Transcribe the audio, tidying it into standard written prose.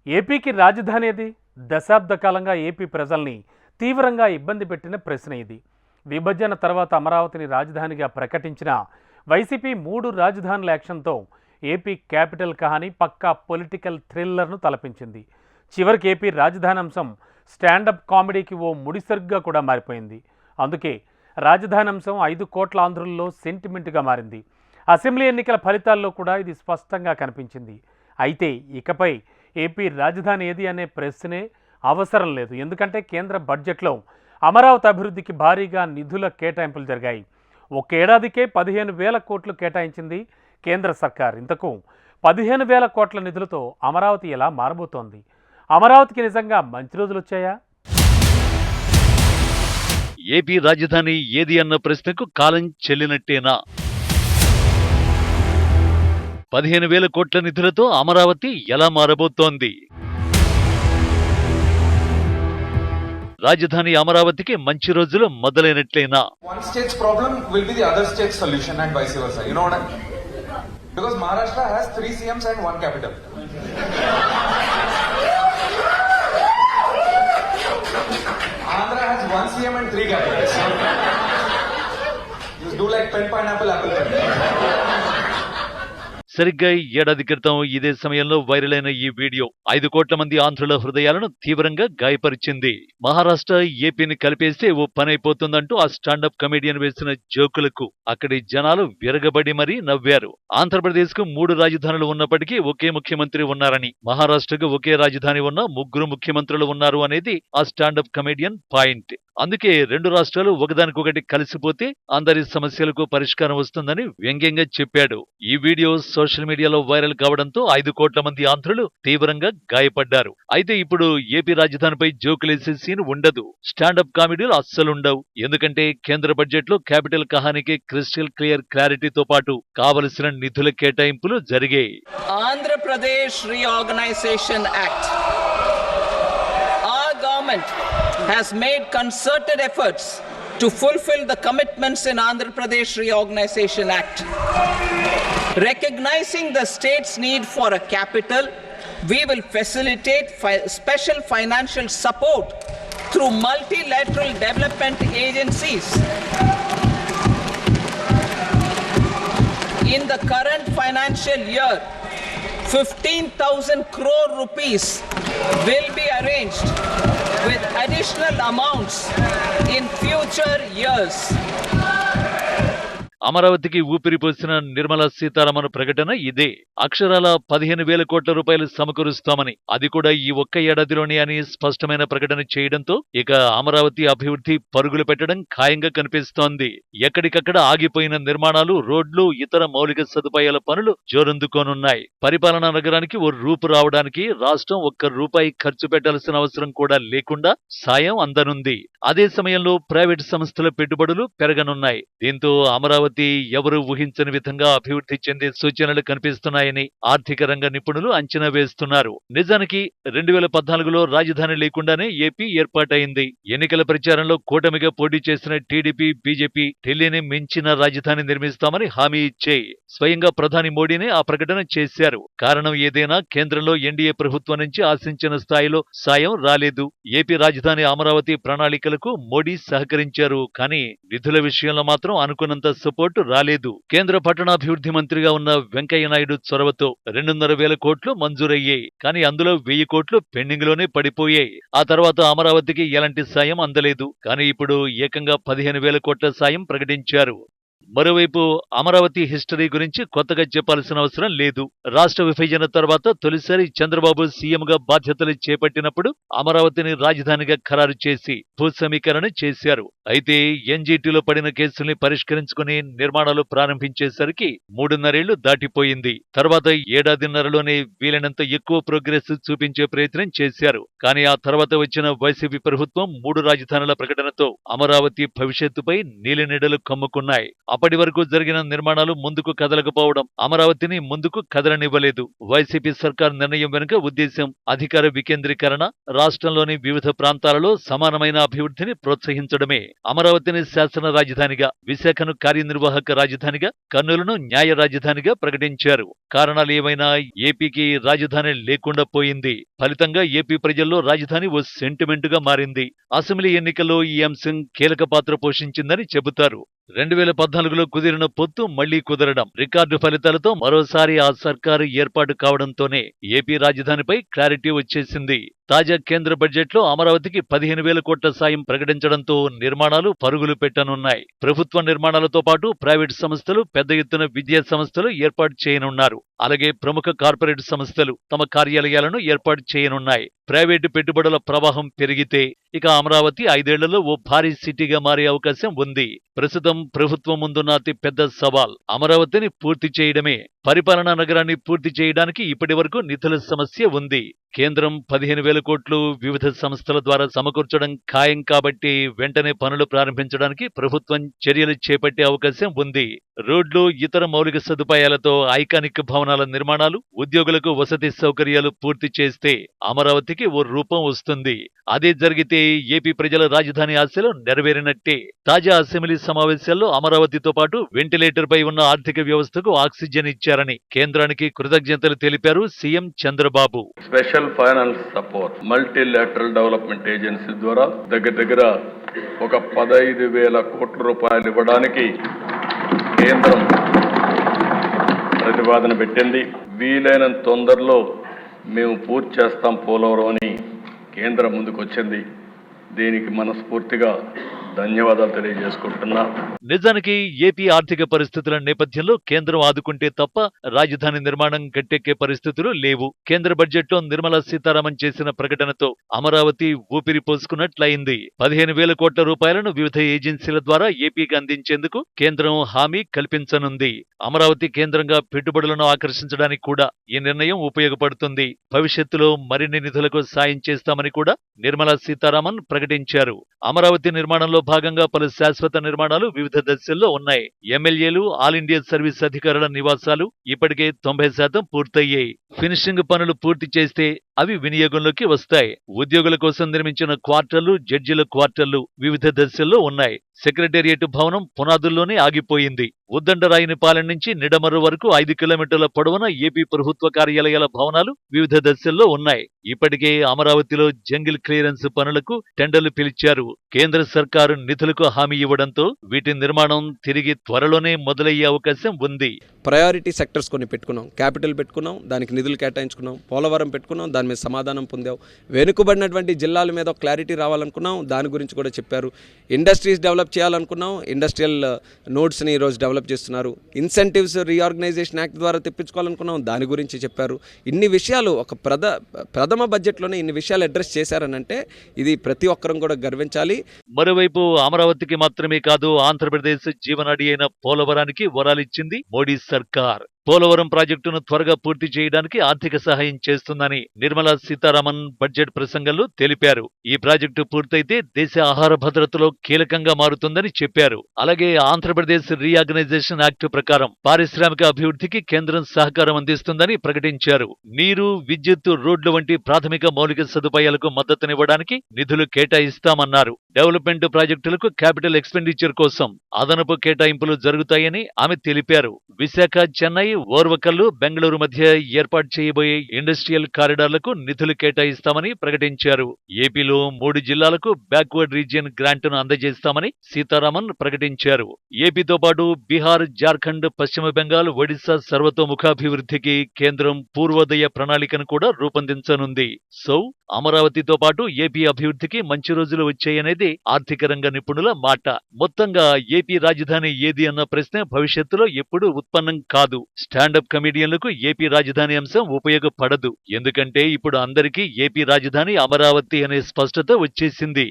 ఏపీకి రాజధాని ఏది? దశాబ్ద కాలంగా ఏపీ ప్రజల్ని తీవ్రంగా ఇబ్బంది పెట్టిన ప్రశ్న ఇది. విభజన తర్వాత అమరావతిని రాజధానిగా ప్రకటించిన వైసీపీ 3 రాజధానుల యాక్షన్తో ఏపీ క్యాపిటల్ కహాని పక్కా పొలిటికల్ థ్రిల్లర్ను తలపించింది. చివరికి ఏపీ రాజధాని అంశం స్టాండప్ కామెడీకి ఓ ముడిసరుగ్గా కూడా మారిపోయింది. అందుకే రాజధాని అంశం 5 కోట్ల ఆంధ్రుల్లో సెంటిమెంట్గా మారింది. అసెంబ్లీ ఎన్నికల ఫలితాల్లో కూడా ఇది స్పష్టంగా కనిపించింది. అయితే ఇకపై ఏపీ రాజధాని ఏది అనే ప్రశ్నే అవసరం లేదు. ఎందుకంటే కేంద్ర బడ్జెట్లో అమరావతి అభివృద్ధికి భారీగా నిధుల కేటాయింపులు జరిగాయి. ఒకేడాదికే 15,000 కోట్లు కేటాయించింది కేంద్ర సర్కార్. ఇంతకు 15,000 కోట్ల నిధులతో అమరావతి ఎలా మారబోతోంది? అమరావతికి నిజంగా మంచి రోజులు వచ్చాయా? ఏపీ రాజధాని ఏది అన్న ప్రశ్నకు కాలం చెల్లినట్టేనా? 15,000 కోట్ల నిధులతో అమరావతి ఎలా మారబోతోంది? రాజధాని అమరావతికి మంచి రోజులు మొదలైనట్లేనా? One state's problem will be the other state's solution and vice versa. You know what I mean? Because Maharashtra has 3 CMs and 1 capital. Andhra has 1 CM and 3 capitals. Just do like pen, pineapple, apple, pen. సరిగ్గా ఏడాది క్రితం ఇదే సమయంలో viral అయిన ఈ video 5 కోట్ల మంది ఆంధ్రుల హృదయాలను తీవ్రంగా గాయపరిచింది. మహారాష్ట్ర ఏపీని కలిపేస్తే ఓ పనైపోతుందంటూ ఆ స్టాండప్ కమెడియన్ వేసిన జోకులకు అక్కడి జనాలు విరగబడి మరీ నవ్వారు. ఆంధ్రప్రదేశ్ కు 3 రాజధానులు ఉన్నప్పటికీ ఒకే ముఖ్యమంత్రి ఉన్నారని, మహారాష్ట్రకు ఒకే రాజధాని ఉన్న 3 ముఖ్యమంత్రులు ఉన్నారు అనేది ఆ స్టాండప్ కమెడియన్ పాయింట్. అందుకే 2 రాష్ట్రాలు ఒకదానికొకటి కలిసిపోతే అందరి సమస్యలకు పరిష్కారం వస్తుందని వ్యంగ్యంగా చెప్పాడు. ఈ వీడియో సోషల్ మీడియాలో వైరల్ కావడంతో 5 కోట్ల మంది ఆంధ్రులు తీవ్రంగా గాయపడ్డారు. అయితే ఇప్పుడు ఏపీ రాజధానిపై జోకులేసే సీన్ ఉండదు. స్టాండప్ కామెడీలు అస్సలుండవు. ఎందుకంటే కేంద్ర బడ్జెట్ లో క్యాపిటల్ కహానికి క్రిస్టల్ క్లియర్ క్లారిటీతో పాటు కావలసిన నిధుల కేటాయింపులు జరిగాయి. Andhra Pradesh reorganisation act. Our government has made concerted efforts to fulfill the commitments in Andhra Pradesh Reorganization Act. Recognizing the state's need for a capital, we will facilitate special financial support through multilateral development agencies. In the current financial year, 15,000 crore rupees will be arranged with additional amounts in future years. అమరావతికి ఊపిరిపోసిన నిర్మలా సీతారామన్ ప్రకటన ఇదే. అక్షరాల 15,000 కోట్ల రూపాయలు సమకూరుస్తామని, అది కూడా ఈ ఒక్క ఏడాదిలోనే అని స్పష్టమైన ప్రకటన చేయడంతో ఇక అమరావతి అభివృద్ధి పరుగులు పెట్టడం ఖాయంగా కనిపిస్తోంది. ఎక్కడికక్కడ ఆగిపోయిన నిర్మాణాలు, రోడ్లు, ఇతర మౌలిక సదుపాయాల పనులు జోరందుకోనున్నాయి. పరిపాలనా నగరానికి ఓ రూపు రావడానికి రాష్ట్రం ₹1 ఖర్చు పెట్టాల్సిన అవసరం కూడా లేకుండా సాయం అందనుంది. అదే సమయంలో ప్రైవేటు సంస్థల పెట్టుబడులు పెరగనున్నాయి. దీంతో అమరావతి ఎవరూ ఊహించని విధంగా అభివృద్ధి చెందే సూచనలు కనిపిస్తున్నాయని ఆర్థిక రంగ నిపుణులు అంచనా వేస్తున్నారు. నిజానికి 2014లో రాజధాని లేకుండానే ఏపీ ఏర్పాటైంది. ఎన్నికల ప్రచారంలో కూటమిగా పోటీ చేసిన టీడీపీ, బీజేపీ ఢిల్లీని మించిన రాజధాని నిర్మిస్తామని హామీ ఇచ్చాయి. స్వయంగా ప్రధాని మోడీనే ఆ ప్రకటన చేశారు. కారణం ఏదైనా కేంద్రంలో ఎన్డీఏ ప్రభుత్వం నుంచి ఆశించిన స్థాయిలో సాయం రాలేదు. ఏపీ రాజధాని అమరావతి ప్రణాళికలకు మోడీ సహకరించారు. కానీ నిధుల విషయంలో మాత్రం అనుకున్నంత సపోర్ట్ రాలేదు. కేంద్ర పట్టణాభివృద్ధి మంత్రిగా ఉన్న వెంకయ్యనాయుడు చొరవతో 2,500 కోట్లు మంజూరయ్యాయి. కానీ అందులో 1,000 కోట్లు పెండింగ్ లోనే పడిపోయాయి. ఆ తర్వాత అమరావతికి ఎలాంటి సాయం అందలేదు. కానీ ఇప్పుడు ఏకంగా 15,000 కోట్ల సాయం ప్రకటించారు. మరోవైపు అమరావతి హిస్టరీ గురించి కొత్తగా చెప్పాల్సిన అవసరం లేదు. రాష్ట్ర విభజన తర్వాత తొలిసారి చంద్రబాబు సీఎంగా బాధ్యతలు చేపట్టినప్పుడు అమరావతిని రాజధానిగా ఖరారు చేసి భూ సమీకరణ చేశారు. అయితే ఎన్జీటీలో పడిన కేసుల్ని పరిష్కరించుకుని నిర్మాణాలు ప్రారంభించేసరికి 3.5 ఏళ్లు దాటిపోయింది. తర్వాత ఏడాదిన్నరలోనే వీలైనంత ఎక్కువ ప్రోగ్రెస్ చూపించే ప్రయత్నం చేశారు. కానీ ఆ తర్వాత వచ్చిన వైసీపీ ప్రభుత్వం 3 రాజధానుల ప్రకటనతో అమరావతి భవిష్యత్తుపై నీలినీడలు కమ్ముకున్నాయి. అప్పటి వరకు జరిగిన నిర్మాణాలు ముందుకు కదలకపోవడం అమరావతిని ముందుకు కదలనివ్వలేదు. వైసీపీ సర్కార్ నిర్ణయం వెనుక ఉద్దేశం అధికార వికేంద్రీకరణ, రాష్ట్రంలోని వివిధ ప్రాంతాలలో సమానమైన అభివృద్ధిని ప్రోత్సహించడమే. అమరావతిని శాసన రాజధానిగా, విశాఖను కార్యనిర్వాహక రాజధానిగా, కర్నూలును న్యాయ రాజధానిగా ప్రకటించారు. కారణాలు ఏమైనా ఏపీకి రాజధాని లేకుండా పోయింది. ఫలితంగా ఏపీ ప్రజల్లో రాజధాని ఓ సెంటిమెంట్ గా మారింది. అసెంబ్లీ ఎన్నికల్లో ఈ అంశం కీలక పాత్ర పోషించిందని చెబుతారు. 2014లో కుదిరిన పొత్తు మళ్లీ కుదరడం, రికార్డు ఫలితాలతో మరోసారి ఆ సర్కారు ఏర్పాటు కావడంతోనే ఏపీ రాజధానిపై క్లారిటీ వచ్చేసింది. తాజా కేంద్ర బడ్జెట్లో అమరావతికి 15,000 కోట్ల సాయం ప్రకటించడంతో నిర్మాణాలు పరుగులు పెట్టనున్నాయి. ప్రభుత్వ నిర్మాణాలతో పాటు ప్రైవేటు సంస్థలు, పెద్ద ఎత్తున విద్యా సంస్థలు ఏర్పాటు చేయనున్నారు. అలాగే ప్రముఖ కార్పొరేట్ సంస్థలు తమ కార్యాలయాలను ఏర్పాటు చేయనున్నాయి. ప్రైవేటు పెట్టుబడుల ప్రవాహం పెరిగితే ఇక అమరావతి 5 ఏళ్లలో ఓ భారీ సిటీగా మారే అవకాశం ఉంది. ప్రస్తుతం ప్రభుత్వం ముందున్న అతి పెద్ద సవాల్ అమరావతిని పూర్తి చేయడమే. పరిపాలనా నగరాన్ని పూర్తి చేయడానికి ఇప్పటి వరకు నిధుల సమస్య ఉంది. కేంద్రం 15,000 కోట్లు వివిధ సంస్థల ద్వారా సమకూర్చడం ఖాయం కాబట్టి వెంటనే పనులు ప్రారంభించడానికి ప్రభుత్వం చర్యలు చేపట్టే అవకాశం ఉంది. రోడ్లు, ఇతర మౌలిక సదుపాయాలతో ఐకానిక్ భవనాల నిర్మాణాలు, ఉద్యోగులకు వసతి సౌకర్యాలు పూర్తి చేస్తే అమరావతికి ఓ రూపం వస్తుంది. అదే జరిగితే ఏపీ ప్రజల రాజధాని ఆశలు నెరవేరినట్టే. తాజా అసెంబ్లీ సమావేశాల్లో అమరావతితో పాటు వెంటిలేటర్ పై ఉన్న ఆర్థిక వ్యవస్థకు ఆక్సిజన్ ఇచ్చారని కేంద్రానికి కృతజ్ఞతలు తెలిపారు CM Chandrababu. Special finance support multilateral development agency ద్వారా దగ్గర ఒక 15,000 కోట్ల రూపాయలు ఇవ్వడానికి కేంద్రం ప్రతిపాదన పెట్టింది. వీలైనంత తొందరలో మేము పూర్తి చేస్తాం పోలవరం అని కేంద్రం ముందుకు వచ్చింది. దీనికి మనస్ఫూర్తిగా ధన్యవాదాలు తెలియజేసుకుంటున్నా. నిజానికి ఏపీ ఆర్థిక పరిస్థితుల నేపథ్యంలో కేంద్రం ఆదుకుంటే తప్ప రాజధాని నిర్మాణం గట్టెక్కే పరిస్థితులు లేవు. కేంద్ర బడ్జెట్లో నిర్మలా సీతారామన్ చేసిన ప్రకటనతో అమరావతి ఊపిరి పోసుకున్నట్లయింది. 15,000 కోట్ల రూపాయలను వివిధ ఏజెన్సీల ద్వారా ఏపీకి అందించేందుకు కేంద్రం హామీ కల్పించనుంది. అమరావతి కేంద్రంగా పెట్టుబడులను ఆకర్షించడానికి కూడా ఈ నిర్ణయం ఉపయోగపడుతుంది. భవిష్యత్తులో మరిన్ని నిధులకు సాయం చేస్తామని కూడా నిర్మలా సీతారామన్ ప్రకటించారు. అమరావతి నిర్మాణంలో భాగంగా పలు శాశ్వత నిర్మాణాలు వివిధ దశల్లో ఉన్నాయి. ఎమ్మెల్యేలు, ఆల్ ఇండియా సర్వీస్ అధికారుల నివాసాలు ఇప్పటికే 90% పూర్తయ్యాయి. ఫినిషింగ్ పనులు పూర్తి చేస్తే అవి వినియోగంలోకి వస్తాయి. ఉద్యోగుల కోసం నిర్మించిన క్వార్టర్లు, జడ్జిల క్వార్టర్లు వివిధ దశల్లో ఉన్నాయి. సెక్రటేరియట్ భవనం పునాదుల్లోనే ఆగిపోయింది. ఉద్దండరాయునిపాలెం నుంచి నిడమర్రు వరకు 5 కిలోమీటర్ల పొడవున ఏపీ ప్రభుత్వ కార్యాలయాల భవనాలు వివిధ దశల్లో ఉన్నాయి. ఇప్పటికే అమరావతిలో జంగిల్ క్లియరెన్స్ పనులకు టెండర్లు పిలిచారు. కేంద్ర సర్కారు నిధులకు హామీ ఇవ్వడంతో వీటి నిర్మాణం తిరిగి త్వరలోనే మొదలయ్యే అవకాశం ఉంది. ప్రయారిటీ సెక్టర్స్ కొన్ని పెట్టుకున్నాం, క్యాపిటల్ పెట్టుకున్నాం, దానికి నిధులు కేటాయించుకున్నాం, పోలవరం పెట్టుకున్నాం, దాని మీద సమాధానం పొందాం. వెనుకబడినటువంటి జిల్లాల మీద క్లారిటీ రావాలనుకున్నాం, దాని గురించి కూడా చెప్పారు. ఇండస్ట్రీస్ డెవలప్ చేయాలనుకున్నాం, ఇండస్ట్రియల్ నోడ్స్ని ఈరోజు డెవలప్ చేస్తున్నారు. ఇన్సెంటివ్స్ రీఆర్గనైజేషన్ యాక్ట్ ద్వారా తెప్పించుకోవాలనుకున్నాం, దాని గురించి చెప్పారు. ఇన్ని విషయాలు ఒక ప్రథమ బడ్జెట్లోనే ఇన్ని విషయాలు అడ్రస్ చేశారనంటే ఇది ప్రతి ఒక్కరం కూడా గర్వించాలి. మరోవైపు అమరావతికి మాత్రమే కాదు, ఆంధ్రప్రదేశ్ జీవనాడి అయిన పోలవరానికి వరాలిచ్చింది మోడీ సర్కార్. పోలవరం ప్రాజెక్టును త్వరగా పూర్తి చేయడానికి ఆర్థిక సహాయం చేస్తుందని నిర్మలా సీతారామన్ బడ్జెట్ ప్రసంగంలో తెలిపారు. ఈ ప్రాజెక్టు పూర్తయితే దేశ ఆహార భద్రతలో కీలకంగా మారుతుందని చెప్పారు. అలాగే ఆంధ్రప్రదేశ్ రీఆర్గనైజేషన్ యాక్ట్ ప్రకారం పారిశ్రామిక అభివృద్ధికి కేంద్రం సహకారం అందిస్తుందని ప్రకటించారు. నీరు, విద్యుత్, రోడ్లు వంటి ప్రాథమిక మౌలిక సదుపాయాలకు మద్దతునివ్వడానికి నిధులు కేటాయిస్తామన్నారు. డెవలప్మెంట్ ప్రాజెక్టులకు క్యాపిటల్ ఎక్స్పెండిచర్ కోసం అదనపు కేటాయింపులు జరుగుతాయని ఆమె తెలిపారు. విశాఖ, చెన్నై, ఓర్వకల్లు, బెంగళూరు మధ్య ఏర్పాటు చేయబోయే ఇండస్ట్రియల్ కారిడార్లకు నిధులు కేటాయిస్తామని ప్రకటించారు. ఏపీలో 3 జిల్లాలకు బ్యాక్వర్డ్ రీజియన్ గ్రాంట్ను అందజేస్తామని సీతారామన్ ప్రకటించారు. ఏపీతో పాటు బీహార్, జార్ఖండ్, పశ్చిమ బెంగాల్, ఒడిశా సర్వతోముఖాభివృద్ధికి కేంద్రం పూర్వోదయ ప్రణాళికను కూడా రూపొందించనుంది. సో అమరావతితో పాటు ఏపీ అభివృద్ధికి మంచి రోజులు వచ్చాయనేది ఆర్థిక రంగ నిపుణుల మాట. మొత్తంగా ఏపీ రాజధాని ఏది అన్న ప్రశ్న భవిష్యత్తులో ఎప్పుడూ ఉత్పన్నం కాదు. స్టాండప్ కమెడియన్లకు ఏపీ రాజధాని అంశం ఉపయోగపడదు. ఎందుకంటే ఇప్పుడు అందరికీ ఏపీ రాజధాని అమరావతి అనే స్పష్టత వచ్చేసింది.